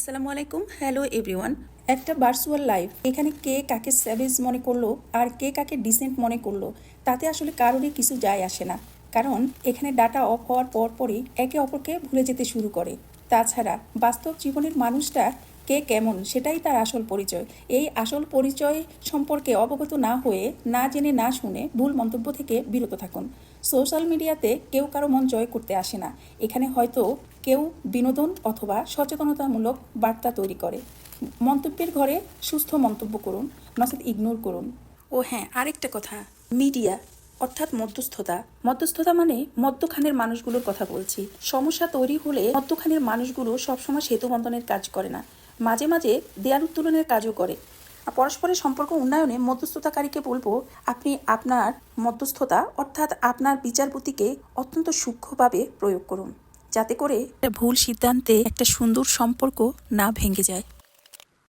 আসসালামু আলাইকুম, hello everyone. একটা ভার্চুয়াল লাইভ, এখানে কে কাকে স্যাভেজ মনে করলো আর কে কাকে ডিসেন্ট মনে করলো তাতে আসলে কারোরই কিছু যায় আসে না, কারণ এখানে ডাটা অফ হওয়ার পরপরই একে অপরকে ভুলে যেতে শুরু করে। তাছাড়া বাস্তব জীবনের মানুষটা কে কেমন সেটাই তার আসল পরিচয়। এই আসল পরিচয় সম্পর্কে অবগত না হয়ে, না জেনে না শুনে ভুল মন্তব্য থেকে বিরত থাকুন। সোশ্যাল মিডিয়াতে কেউ কারো মন জয় করতে আসে না, এখানে হয়তো কেউ বিনোদন অথবা সচেতনতামূলক বার্তা তৈরি করে। মন্তব্যের ঘরে সুস্থ মন্তব্য করুন, নচেত ইগনোর করুন। ও হ্যাঁ, আরেকটা কথা, মিডিয়া অর্থাৎ মধ্যস্থতা মানে মধ্যখানের মানুষগুলোর কথা বলছি। সমস্যা তৈরি হলে মধ্যখানের মানুষগুলো সবসময় সেতু বন্ধনের কাজ করে না, মাঝে মাঝে দেয়াল উত্তোলনের কাজও করে। পরস্পরের সম্পর্ক উন্নয়নে মধ্যস্থতাকারীকে বলবো, আপনি আপনার মধ্যস্থতা অর্থাৎ আপনার বিচার বুদ্ধিকে অত্যন্ত সূক্ষ্মভাবে প্রয়োগ করুন, যাতে করে ভুল সিদ্ধান্তে একটা সুন্দর সম্পর্ক না ভেঙে যায়।